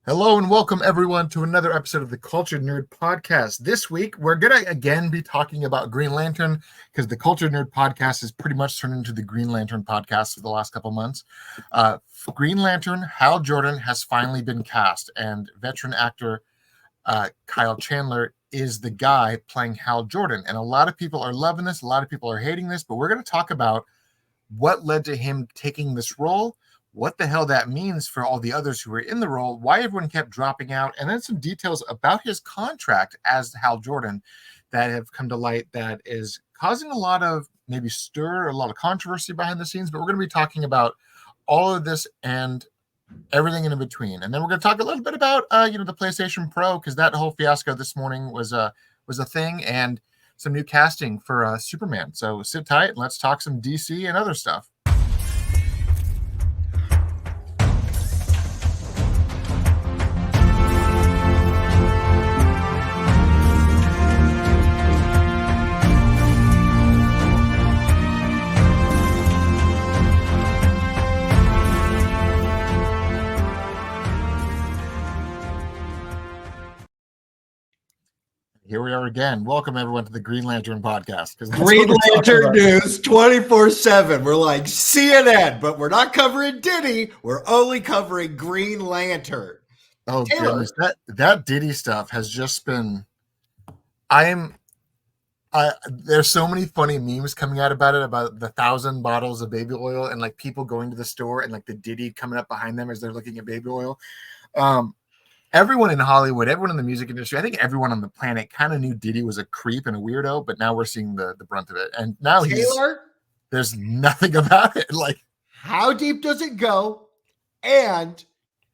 Hello and welcome everyone to another episode of the Cultured Nerd Podcast. This week, we're going to again be talking about Green Lantern because the Cultured Nerd Podcast has pretty much turned into the Green Lantern Podcast for the last couple months. Green Lantern, Hal Jordan has finally been cast, and veteran actor Kyle Chandler is the guy playing Hal Jordan. And a lot of people are loving this, a lot of people are hating this, but we're going to talk about what led to him taking this role, what the hell that means for all the others who were in the role, why everyone kept dropping out, and then some details about his contract as Hal Jordan that have come to light that is causing a lot of maybe stir, a lot of controversy behind the scenes. But we're going to be talking about all of this and everything in between. And then we're going to talk a little bit about the PlayStation Pro, because that whole fiasco this morning was a thing, and some new casting for Sueprman. So sit tight and let's talk some DC and other stuff. Here we are again. Welcome everyone to the Green Lantern Podcast. Green Lantern news 24/7. We're like CNN, but we're not covering Diddy. We're only covering Green Lantern. Oh goodness, that Diddy stuff has just been. There's so many funny memes coming out about it, about the 1,000 bottles of baby oil and like people going to the store and like the Diddy coming up behind them as they're looking at baby oil. Everyone in Hollywood, everyone in the music industry, I think everyone on the planet kind of knew Diddy was a creep and a weirdo, but now we're seeing the brunt of it. And now there's nothing about it. Like, how deep does it go? And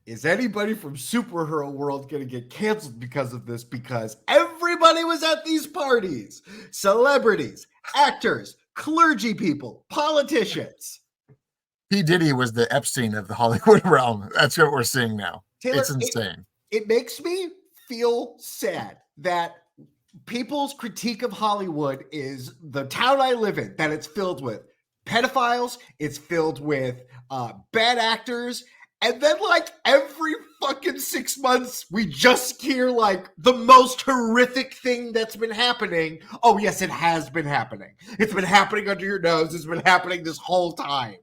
is anybody from superhero world going to get canceled because of this? Because everybody was at these parties. Celebrities, actors, clergy people, politicians. P. Diddy was the Epstein of the Hollywood realm. That's what we're seeing now. Taylor, it's insane. It makes me feel sad that people's critique of Hollywood is the town I live in, that it's filled with pedophiles, it's filled with bad actors, and then like every fucking 6 months, we just hear like the most horrific thing that's been happening. Oh yes, it has been happening. It's been happening under your nose. It's been happening this whole time.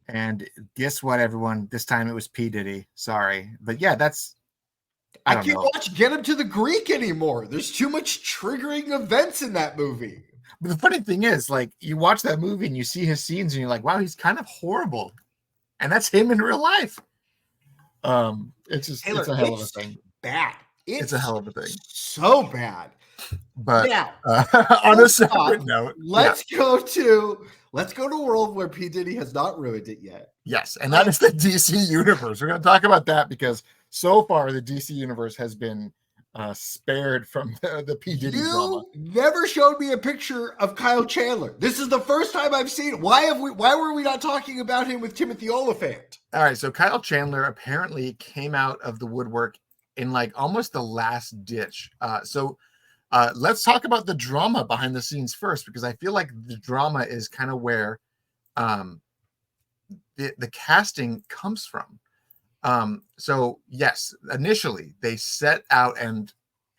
And guess what, everyone? This time it was P. Diddy. Sorry. But yeah, I can't watch Get Him to the Greek anymore. There's too much triggering events in that movie. But the funny thing is, like, you watch that movie and you see his scenes and you're like, wow, he's kind of horrible. And that's him in real life. It's just Taylor, it's a hell of a thing. Bad. It's a hell of a thing. So bad. But now, on a separate note, let's go to a world where P. Diddy has not ruined it yet. Yes, and that is the DC universe. We're going to talk about that because so far the DC universe has been spared from the P. Diddy drama. You never showed me a picture of Kyle Chandler. This is the first time I've seen it. Why were we not talking about him with Timothy Olyphant? All right, so Kyle Chandler apparently came out of the woodwork in like almost the last ditch. Let's talk about the drama behind the scenes first, because I feel like the drama is kind of where the casting comes from. So yes, initially they set out and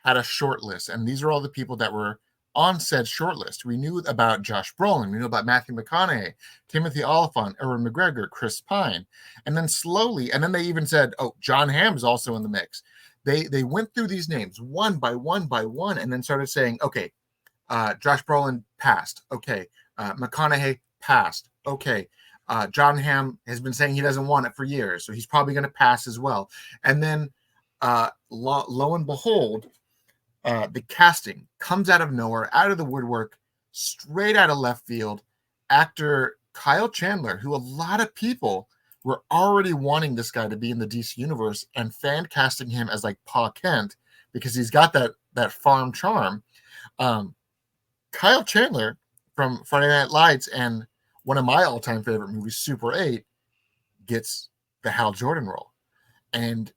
had a short list, and these are all the people that were on said short list. We knew about Josh Brolin, we knew about Matthew McConaughey, Timothy Olyphant, Ewan McGregor, Chris Pine, and then slowly, and then they even said, oh, John Hamm's also in the mix. They went through these names one by one by one, and then started saying, okay, Josh Brolin passed. Okay, McConaughey passed. Okay, John Hamm has been saying he doesn't want it for years, so he's probably going to pass as well. And then, lo and behold, the casting comes out of nowhere, out of the woodwork, straight out of left field. Actor Kyle Chandler, who a lot of people were already wanting this guy to be in the DC universe and fan casting him as like Pa Kent because he's got that farm charm. Kyle Chandler from Friday Night Lights and one of my all-time favorite movies, Super 8, gets the Hal Jordan role. And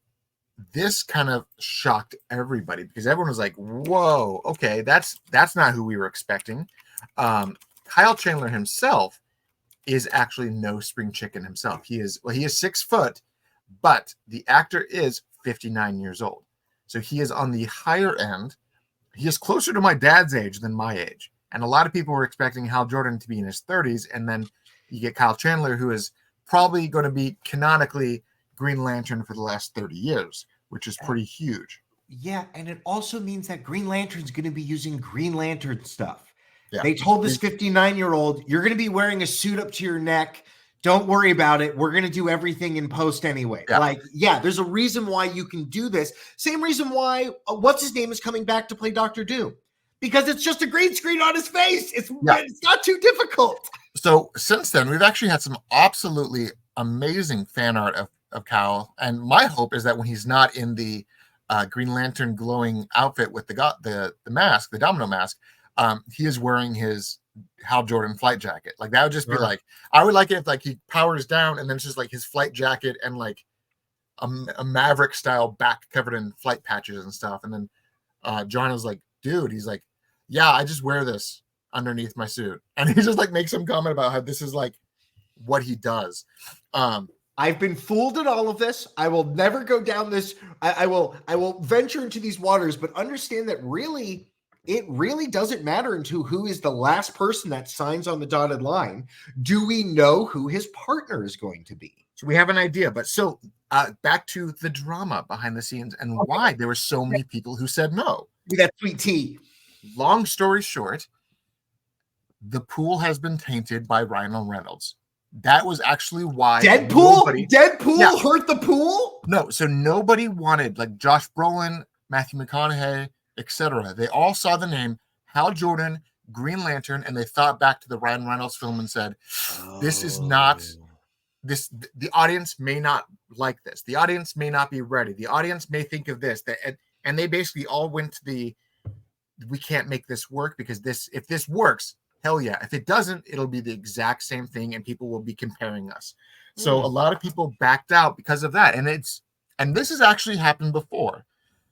this kind of shocked everybody because everyone was like, whoa, okay, that's not who we were expecting. Kyle Chandler himself is actually no spring chicken himself. He is 6 foot, but the actor is 59 years old. So he is on the higher end. He is closer to my dad's age than my age. And a lot of people were expecting Hal Jordan to be in his 30s. And then you get Kyle Chandler, who is probably going to be canonically Green Lantern for the last 30 years, which is pretty huge. Yeah, and it also means that Green Lantern's going to be using Green Lantern stuff. Yeah. They told this 59-year-old, you're going to be wearing a suit up to your neck. Don't worry about it. We're going to do everything in post anyway. Yeah. There's a reason why you can do this. Same reason why, what's his name is coming back to play Dr. Doom. Because it's just a green screen on his face. It's not too difficult. So since then, we've actually had some absolutely amazing fan art of Kyle. And my hope is that when he's not in the Green Lantern glowing outfit with the mask, the domino mask, he is wearing his Hal Jordan flight jacket. Like that would just be like, I would like it if like he powers down and then it's just like his flight jacket and like a Maverick style back covered in flight patches and stuff. And then John is like, dude, he's like, yeah, I just wear this underneath my suit. And he just like makes some comment about how this is like what he does. I've been fooled in all of this. I will never go down this. I will venture into these waters, but understand that it really doesn't matter into who is the last person that signs on the dotted line. Do we know who his partner is going to be? So we have an idea, but so back to the drama behind the scenes and why there were so many people who said no. That sweet tea. Long story short, the pool has been tainted by Ryan Reynolds. That was actually why Deadpool hurt the pool? No, so nobody wanted, like Josh Brolin, Matthew McConaughey, etc. They all saw the name Hal Jordan, Green Lantern, and they thought back to the Ryan Reynolds film and said, this is not this. The audience may not like this. The audience may not be ready. The audience may think of this. And they basically all went to we can't make this work because if this works, hell yeah. If it doesn't, it'll be the exact same thing and people will be comparing us. So a lot of people backed out because of that. And this has actually happened before.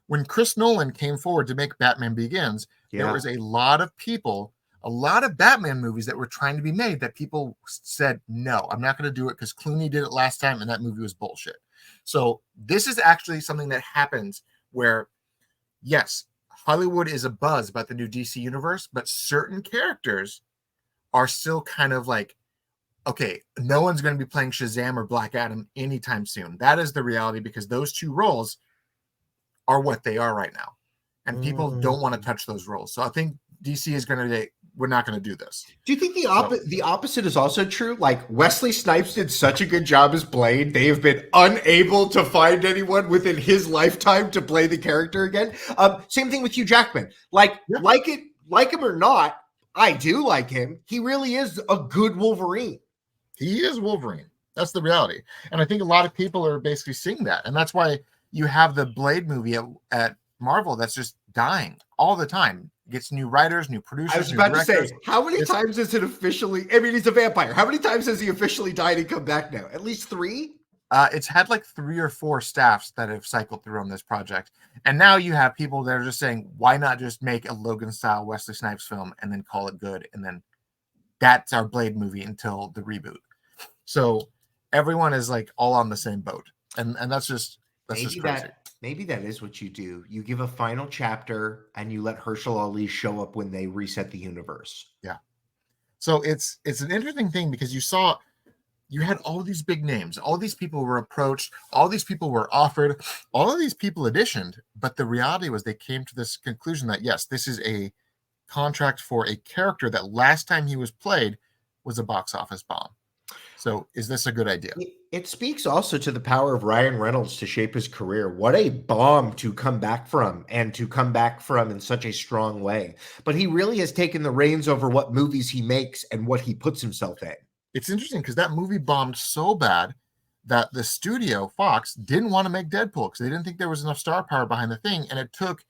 When Chris Nolan came forward to make Batman Begins, there was a lot of people, a lot of Batman movies that were trying to be made that people said, no, I'm not going to do it because Clooney did it last time and that movie was bullshit. So this is actually something that happens where, yes, Hollywood is abuzz about the new DC universe, but certain characters are still kind of like, okay, no one's going to be playing Shazam or Black Adam anytime soon. That is the reality because those two roles are what they are right now. And people don't want to touch those roles. So I think DC is going to say, we're not going to do this. Do you think the opposite is also true? Like Wesley Snipes did such a good job as Blade. They have been unable to find anyone within his lifetime to play the character again. Same thing with Hugh Jackman. Like him or not, I do like him. He really is a good Wolverine. He is Wolverine. That's the reality. And I think a lot of people are basically seeing that. And that's why you have the Blade movie at Marvel that's just dying all the time. Gets new writers, new producers. I was about to say, how many times is it officially? I mean, he's a vampire. How many times has he officially died and come back now? At least 3? It's had like 3 or 4 staffs that have cycled through on this project. And now you have people that are just saying, why not just make a Logan-style Wesley Snipes film and then call it good? And then that's our Blade movie until the reboot. So everyone is like all on the same boat. And that's just crazy. Maybe that is what you do. You give a final chapter and you let Herschel Ali show up when they reset the universe. Yeah. So it's an interesting thing because you had all these big names. All these people were approached. All these people were offered. All of these people auditioned. But the reality was they came to this conclusion that, yes, this is a contract for a character that last time he was played was a box office bomb. So is this a good idea? It speaks also to the power of Ryan Reynolds to shape his career. What a bomb to come back from and to come back from in such a strong way. But he really has taken the reins over what movies he makes and what he puts himself in. It's interesting because that movie bombed so bad that the studio, Fox, didn't want to make Deadpool because they didn't think there was enough star power behind the thing. And it took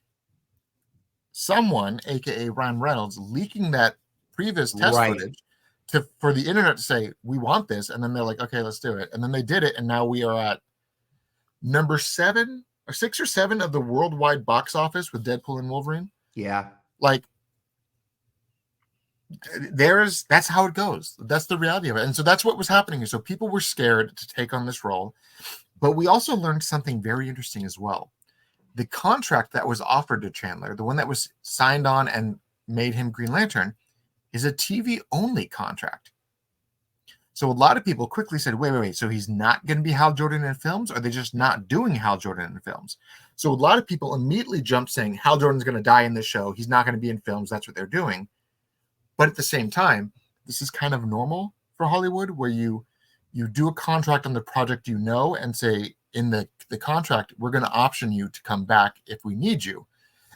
someone, aka Ryan Reynolds, leaking that previous test footage for the internet to say, we want this. And then they're like, okay, let's do it. And then they did it. And now we are at number 7 or 6 or 7 of the worldwide box office with Deadpool and Wolverine. Yeah. Like, that's how it goes. That's the reality of it. And so that's what was happening. So people were scared to take on this role. But we also learned something very interesting as well. The contract that was offered to Chandler, the one that was signed on and made him Green Lantern, is a TV only contract. So a lot of people quickly said, wait. So he's not going to be Hal Jordan in films? Or are they just not doing Hal Jordan in films? So a lot of people immediately jumped saying Hal Jordan's going to die in this show. He's not going to be in films. That's what they're doing. But at the same time, this is kind of normal for Hollywood, where you do a contract on the project, and say in the contract, we're going to option you to come back if we need you.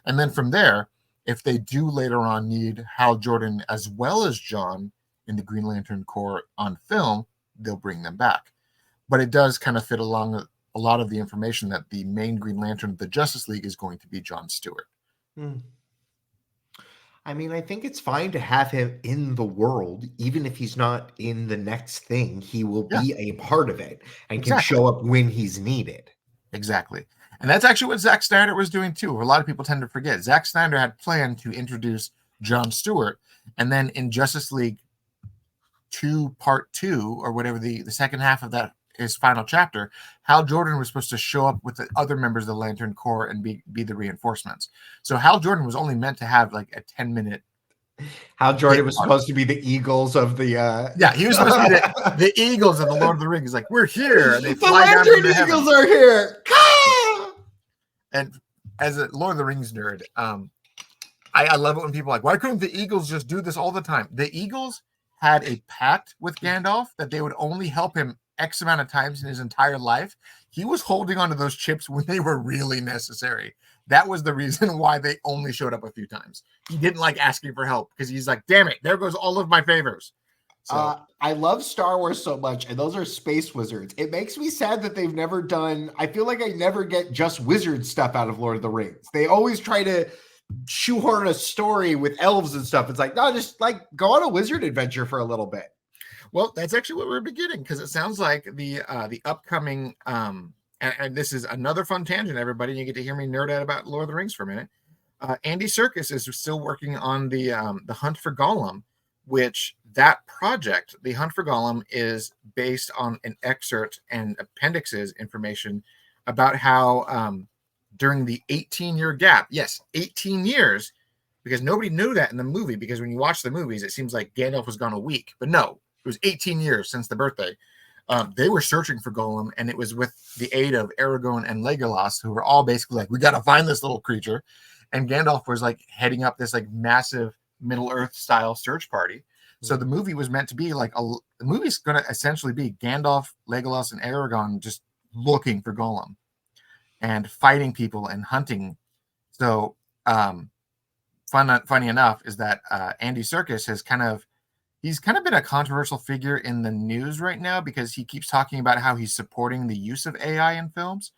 And then from there, if they do later on need Hal Jordan as well as John in the Green Lantern Corps on film, they'll bring them back. But it does kind of fit along a lot of the information that the main Green Lantern of the Justice League is going to be John Stewart. I mean, I think it's fine to have him in the world, even if he's not in the next thing. He will be a part of it and can show up when he's needed. Exactly. And that's actually what Zack Snyder was doing too. A lot of people tend to forget. Zack Snyder had planned to introduce John Stewart, and then in Justice League 2 Part 2, or whatever, the second half of that, his final chapter, Hal Jordan was supposed to show up with the other members of the Lantern Corps and be the reinforcements. So Hal Jordan was only meant to have like a 10-minute. Hal Jordan was supposed to be the Eagles of the. He was supposed to be the Eagles of the Lord of the Rings. Like, we're here. And they the Lantern Eagles are here. And as a Lord of the Rings nerd, I love it when people are like, why couldn't the Eagles just do this all the time? The Eagles had a pact with Gandalf that they would only help him X amount of times in his entire life. He was holding onto those chips when they were really necessary. That was the reason why they only showed up a few times. He didn't like asking for help because he's like, damn it, there goes all of my favors. So, I love Star Wars so much, and those are space wizards. It makes me sad that they've never done, I feel like I never get just wizard stuff out of Lord of the Rings. They always try to shoehorn a story with elves and stuff. It's like, no, just like go on a wizard adventure for a little bit. Well, that's actually what we're beginning, because it sounds like the upcoming and this is another fun tangent, everybody. You get to hear me nerd out about Lord of the Rings for a minute. Andy Serkis is still working on the Hunt for Gollum, which that project, the Hunt for Gollum, is based on an excerpt and appendixes information about how during the 18-year gap, yes, 18 years, because nobody knew that in the movie, because when you watch the movies, it seems like Gandalf was gone a week, but no, it was 18 years since the birthday. They were searching for Gollum, and it was with the aid of Aragorn and Legolas, who were all basically like, we got to find this little creature. And Gandalf was like heading up this like massive Middle-earth style search party. So the movie was meant to be like the movie's going to essentially be Gandalf, Legolas, and Aragorn just looking for Gollum and fighting people and hunting. So funny enough is that Andy Serkis has he's kind of been a controversial figure in the news right now, because he keeps talking about how he's supporting the use of AI in films.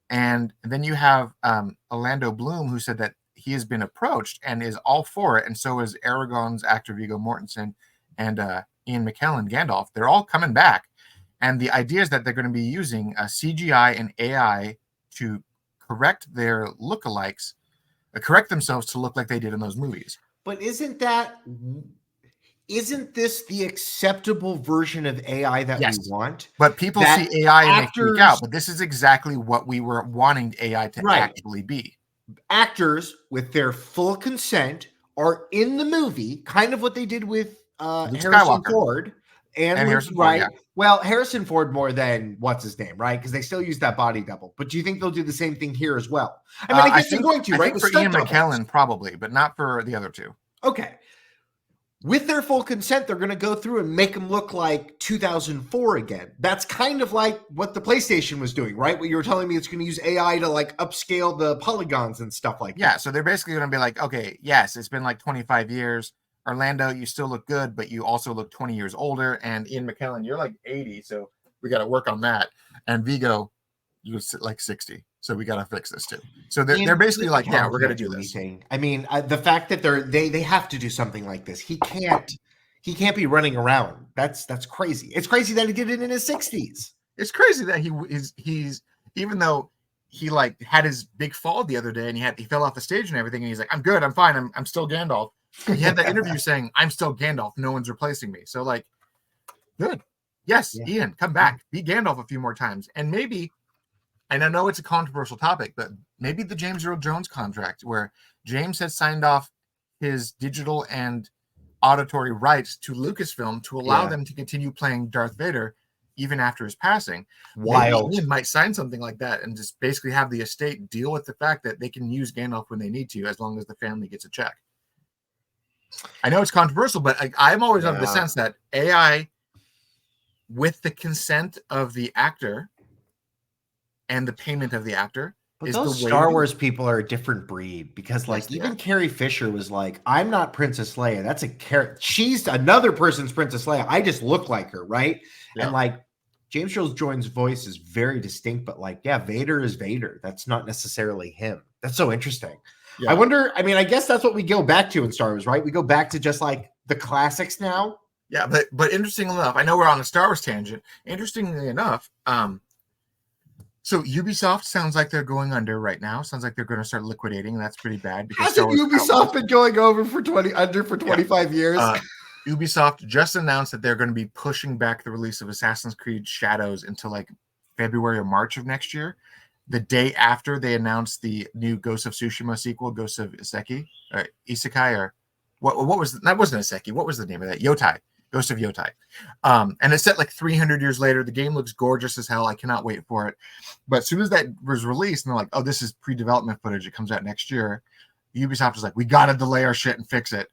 And then you have Orlando Bloom, who said that he has been approached and is all for it. And so is Aragorn's actor Viggo Mortensen and Ian McKellen, Gandalf. They're all coming back. And the idea is that they're going to be using CGI and AI to correct their lookalikes, correct themselves to look like they did in those movies. But isn't this the acceptable version of AI that we want? But people see AI and they freak out. But this is exactly what we were wanting AI to actually be. Actors with their full consent are in the movie, kind of what they did with Harrison Ford and Harrison Ford, yeah. Well, Harrison Ford more than what's his name, right? Because they still use that body double. But do you think they'll do the same thing here as well? I mean, I guess they're going to, right? I think for Ian McKellen, probably, but not for the other two. Okay. With their full consent, they're going to go through and make them look like 2004 again. That's kind of like what the PlayStation was doing, right? What you were telling me, it's going to use AI to like upscale the polygons and stuff like that. Yeah, so they're basically going to be like, okay, yes, it's been like 25 years. Orlando, you still look good, but you also look 20 years older. And Ian McKellen, you're like 80, so we got to work on that. And Viggo, you're like 60. So we got to fix this too. So they're basically like, yeah, we're going to do this. I mean, the fact that they have to do something like this, he can't be running around. That's crazy. It's crazy that he did it in his 60s. It's crazy that he's even though he like had his big fall the other day and he fell off the stage and everything, and he's like, I'm good, I'm fine, I'm still Gandalf. He had that interview saying, I'm still Gandalf, no one's replacing me. So like, good. Yes, yeah. Ian, come back, be Gandalf a few more times, and maybe And I know it's a controversial topic, but maybe the James Earl Jones contract, where James has signed off his digital and auditory rights to Lucasfilm to allow them to continue playing Darth Vader even after his passing. Wild. Maybe Ian might sign something like that and just basically have the estate deal with the fact that they can use Gandalf when they need to, as long as the family gets a check. I know it's controversial, but I'm always of the sense that AI, with the consent of the actor and the payment of the actor, but those Star Wars people are a different breed, because like even Carrie Fisher was like, I'm not Princess Leia. That's a character. She's another person's Princess Leia. I just look like her, right? Yeah. And like James Earl Jones' voice is very distinct, but like, yeah, Vader is Vader. That's not necessarily him. That's so interesting. Yeah. I wonder, I mean, I guess that's what we go back to in Star Wars, right? We go back to just like the classics now. Yeah, but interestingly enough, I know we're on a Star Wars tangent. Interestingly enough, so Ubisoft sounds like they're going under right now. Sounds like they're going to start liquidating, and that's pretty bad. Because hasn't Ubisoft been going over for 25 years? Ubisoft just announced that they're going to be pushing back the release of Assassin's Creed Shadows until like February or March of next year. The day after they announced the new Ghost of Tsushima sequel, Ghost of Isekai, or what was that? Wasn't Isekai. What was the name of that? Yotai. Ghost of Yotai. And it's set like 300 years later. The game looks gorgeous as hell. I cannot wait for it. But as soon as that was released, and they're like, oh, this is pre-development footage. It comes out next year. Ubisoft was like, we got to delay our shit and fix it.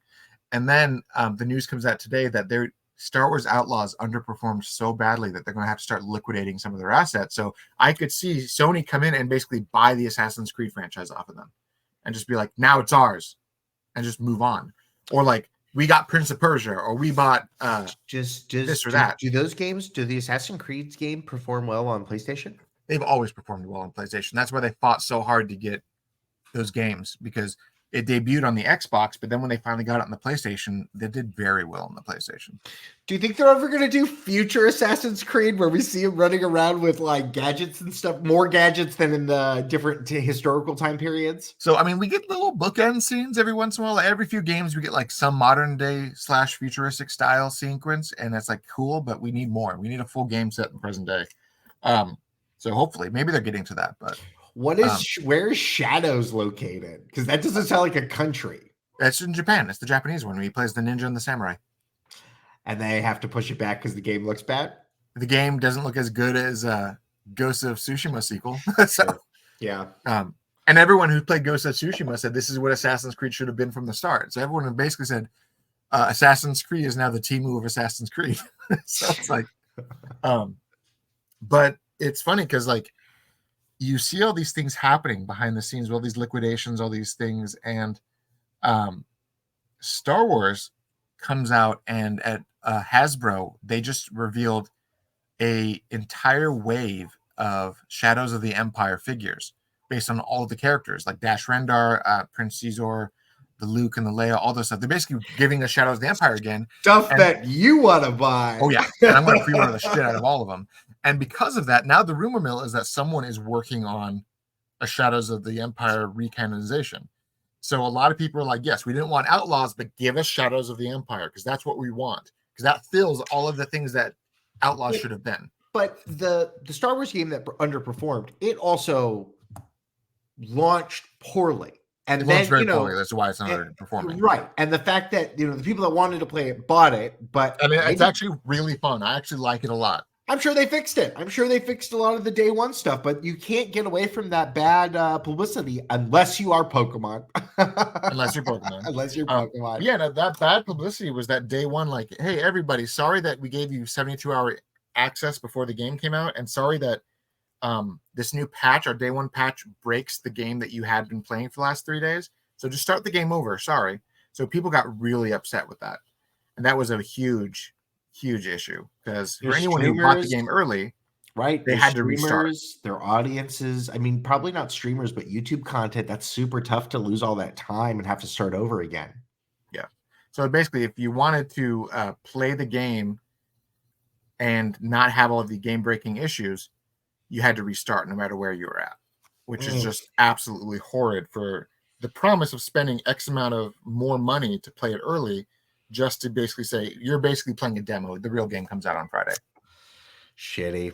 And then the news comes out today that their Star Wars Outlaws underperformed so badly that they're going to have to start liquidating some of their assets. So I could see Sony come in and basically buy the Assassin's Creed franchise off of them and just be like, now it's ours, and just move on. Or like, we got Prince of Persia, or we bought this or that. Do those games, do the Assassin's Creed game perform well on PlayStation? They've always performed well on PlayStation. That's why they fought so hard to get those games, because it debuted on the Xbox, but then when they finally got it on the PlayStation, they did very well on the PlayStation. Do you think they're ever going to do future Assassin's Creed where we see them running around with like gadgets and stuff, more gadgets than in the different historical time periods? So, I mean, we get little bookend scenes every once in a while. Like every few games, we get like some modern day / futuristic style sequence, and that's like cool, but we need more. We need a full game set in present day. So hopefully, maybe they're getting to that, but where is Shadows located? Because that doesn't sound like a country. It's in Japan. It's the Japanese one. He plays the ninja and the samurai. And they have to push it back because the game looks bad? The game doesn't look as good as Ghost of Tsushima sequel. So, yeah. And everyone who played Ghost of Tsushima said this is what Assassin's Creed should have been from the start. So everyone basically said Assassin's Creed is now the Temu of Assassin's Creed. So it's like, but it's funny because like, you see all these things happening behind the scenes, all these liquidations, all these things, and Star Wars comes out, and at Hasbro, they just revealed a entire wave of Shadows of the Empire figures based on all the characters, like Dash Rendar, Prince Caesar, the Luke and the Leia, all those stuff. They're basically giving us Shadows of the Empire again. Stuff that you want to buy. Oh, yeah. And I'm going to pre-order the shit out of all of them. And because of that, now the rumor mill is that someone is working on a Shadows of the Empire recanonization. So a lot of people are like, yes, we didn't want Outlaws, but give us Shadows of the Empire, because that's what we want. Because that fills all of the things that Outlaws should have been. But the Star Wars game that underperformed, it also launched poorly. And it then, launched very poorly. That's why it's not underperforming. Right. And the fact that, the people that wanted to play it bought it, but I mean, it's actually really fun. I actually like it a lot. I'm sure they fixed it. I'm sure they fixed a lot of the day one stuff, but you can't get away from that bad publicity unless you are Pokemon. Unless you're Pokemon. Unless you're Pokemon. Yeah, no, that bad publicity was that day one, like, hey, everybody, sorry that we gave you 72-hour access before the game came out, and sorry that this new patch, our day one patch, breaks the game that you had been playing for the last 3 days. So just start the game over. Sorry. So people got really upset with that. And that was a huge issue, because for anyone who bought the game early, right, they had to restart. Their audiences, I mean, probably not streamers, but YouTube content, that's super tough to lose all that time and have to start over again. Yeah. So basically, if you wanted to play the game and not have all of the game-breaking issues, you had to restart no matter where you were at, which is just absolutely horrid for the promise of spending X amount of more money to play it early, just to basically say you're basically playing a demo. The real game comes out on Friday. Shitty.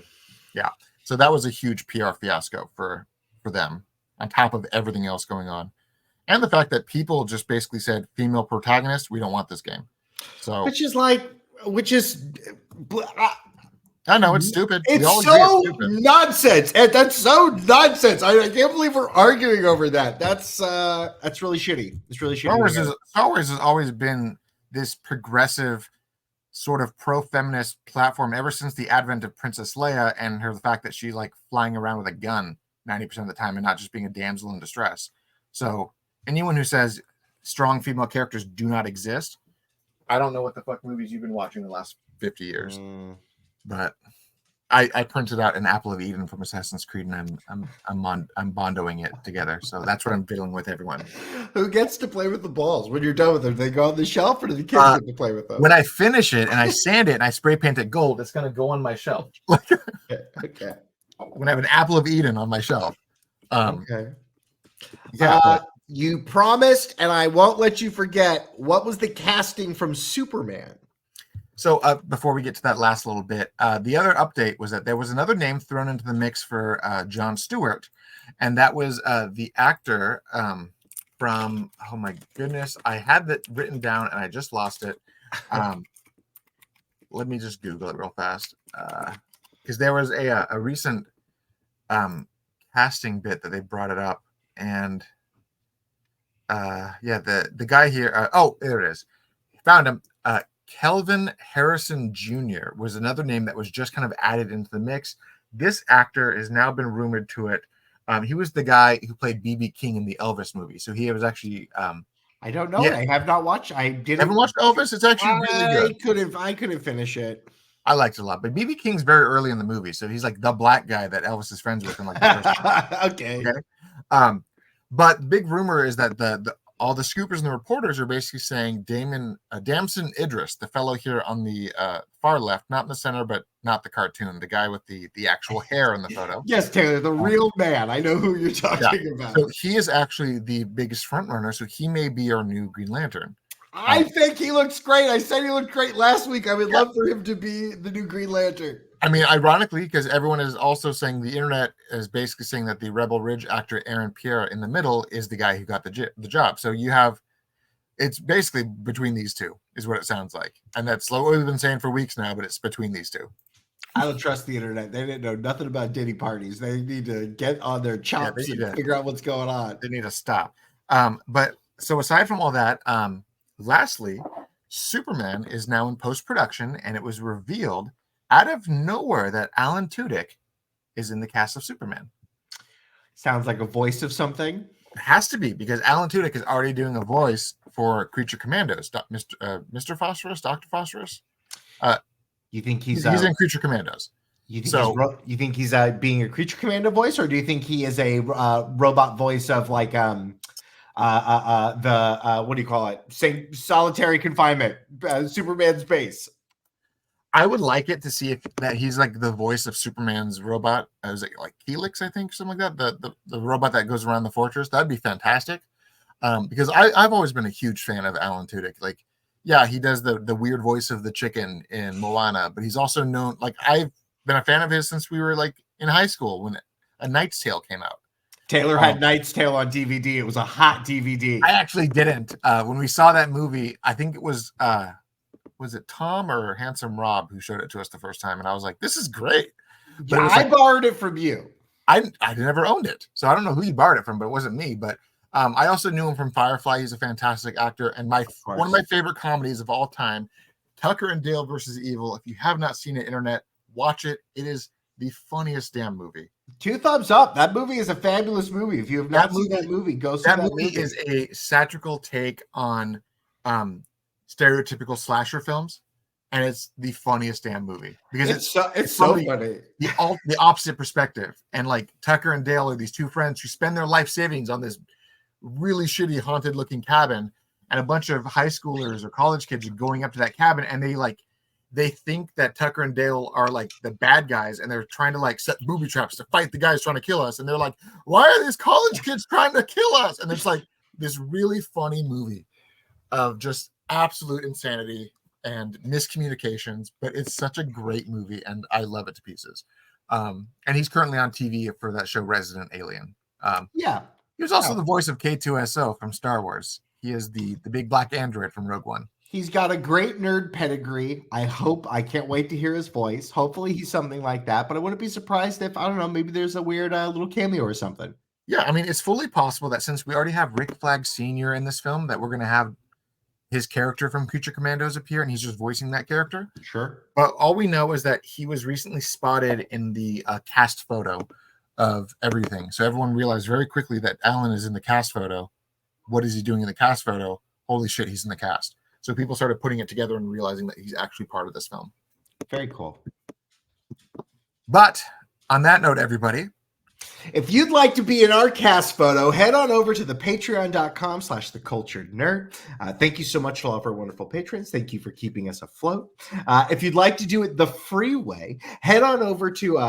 Yeah. So that was a huge PR fiasco for them, on top of everything else going on. And the fact that people just basically said, female protagonist, we don't want this game. So which is like, which is, I know it's stupid. We it's all agree so it's stupid. nonsense. And that's so nonsense. I can't believe we're arguing over that. That's really shitty. It's really shitty. Star Wars has always been this progressive sort of pro-feminist platform ever since the advent of Princess Leia and the fact that she like flying around with a gun 90% of the time and not just being a damsel in distress. So anyone who says strong female characters do not exist, I don't know what the fuck movies you've been watching the last 50 years. But I printed out an Apple of Eden from Assassin's Creed, and I'm bondoing it together. So that's what I'm dealing with, everyone. Who gets to play with the balls when you're done with them? They go on the shelf, or do the kids get to play with them? When I finish it and I sand it and I spray paint it gold, it's gonna go on my shelf. Okay. When I have an Apple of Eden on my shelf. Okay. Yeah. You promised, and I won't let you forget. What was the casting from Sueprman? So before we get to that last little bit, the other update was that there was another name thrown into the mix for Jon Stewart, and that was the actor from, oh my goodness, I had that written down and I just lost it. Let me just Google it real fast, because there was a recent casting bit that they brought it up, and the guy here, oh, there it is, found him. Kelvin Harrison Jr. was another name that was just kind of added into the mix. This actor has now been rumored to it. He was the guy who played B.B. King in the Elvis movie. So he was actually... I don't know. Yeah. I have not watched. I didn't. Haven't watched Elvis? It's actually really good. I couldn't finish it. I liked it a lot. But B.B. King's very early in the movie. So he's like the black guy that Elvis is friends with in like the first Okay. But the big rumor is that all the scoopers and the reporters are basically saying Damson Idris, the fellow here on the far left, not in the center, but not the cartoon, the guy with the actual hair in the photo. Yes, Taylor, the real man. I know who you're talking about. So he is actually the biggest front runner. So he may be our new Green Lantern. I think he looks great. I said he looked great last week. I would love for him to be the new Green Lantern. I mean, ironically, because everyone is also saying, the internet is basically saying that the Rebel Ridge actor Aaron Pierre in the middle is the guy who got the job. So you have, it's basically between these two is what it sounds like. And that's what we've been saying for weeks now, but it's between these two. I don't trust the internet. They didn't know nothing about Diddy parties. They need to get on their chops and figure out what's going on. They need to stop. But so aside from all that, lastly, Sueprman is now in post-production, and it was revealed out of nowhere that Alan Tudyk is in the cast of Sueprman. Sounds like a voice of something. It has to be, because Alan Tudyk is already doing a voice for Creature Commandos, Mr. Phosphorus, Dr. Phosphorus. You think he's in Creature Commandos? You think he's being a Creature Commando voice, or do you think he is a robot voice of like the what do you call it? Say solitary confinement, Superman's base. I would like it to see if that he's like the voice of Superman's robot. Is it like Helix, I think, something like that? The robot that goes around the fortress. That'd be fantastic. Because I've always been a huge fan of Alan Tudyk. Like, yeah, he does the weird voice of the chicken in Moana, but he's also known, like, I've been a fan of his since we were like in high school when A Knight's Tale came out. Taylor had Knight's Tale on DVD. It was a hot DVD. I actually didn't. When we saw that movie, I think it was it Tom or Handsome Rob who showed it to us the first time, and I was like, "This is great." But I borrowed it from you. I never owned it, so I don't know who you borrowed it from, but it wasn't me. But I also knew him from Firefly. He's a fantastic actor, and one of my favorite comedies of all time, Tucker and Dale versus Evil. If you have not seen it, internet, watch it. It is the funniest damn movie. 2 thumbs up. That movie is a fabulous movie. If you have not seen that movie, go see that movie. That movie is a satirical take on stereotypical slasher films, and it's the funniest damn movie because it's so funny. The opposite perspective, and like Tucker and Dale are these 2 friends who spend their life savings on this really shitty haunted looking cabin, and a bunch of high schoolers or college kids are going up to that cabin, and they think that Tucker and Dale are like the bad guys, and they're trying to like set booby traps to fight the guys trying to kill us. And they're like, why are these college kids trying to kill us? And it's like this really funny movie of just absolute insanity and miscommunications, but it's such a great movie and I love it to pieces. And he's currently on TV for that show Resident Alien. Yeah. He was also the voice of K2SO from Star Wars. He is the big black android from Rogue One. He's got a great nerd pedigree. I can't wait to hear his voice. Hopefully he's something like that, but I wouldn't be surprised if, I don't know, maybe there's a weird little cameo or something. Yeah, I mean, it's fully possible that since we already have Rick Flag Sr. in this film, that we're going to have his character from Creature Commandos appear, and he's just voicing that character. Sure. But all we know is that he was recently spotted in the cast photo of everything. So everyone realized very quickly that Alan is in the cast photo. What is he doing in the cast photo? Holy shit, he's in the cast. So people started putting it together and realizing that he's actually part of this film. Very cool. But on that note, everybody, if you'd like to be in our cast photo, head on over to the patreon.com/theculturednerd. Thank you so much to all of our wonderful patrons. Thank you for keeping us afloat. If you'd like to do it the free way, head on over to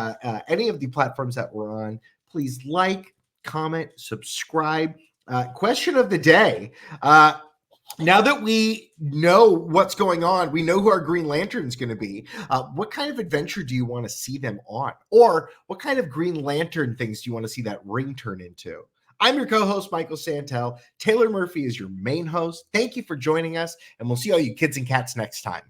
any of the platforms that we're on. Please like, comment, subscribe. Question of the day. Now that we know what's going on, we know who our Green Lantern's going to be. What kind of adventure do you want to see them on? Or what kind of Green Lantern things do you want to see that ring turn into? I'm your co-host, Michael Santel. Taylor Murphy is your main host. Thank you for joining us, and we'll see all you kids and cats next time.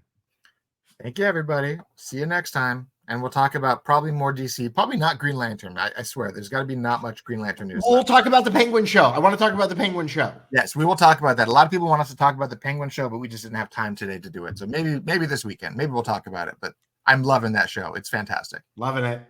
Thank you, everybody. See you next time. And we'll talk about probably more DC, probably not Green Lantern. I swear, there's got to be not much Green Lantern news. We'll talk about the Penguin show. I want to talk about the Penguin show. Yes, we will talk about that. A lot of people want us to talk about the Penguin show, but we just didn't have time today to do it. So maybe this weekend, maybe we'll talk about it. But I'm loving that show. It's fantastic. Loving it.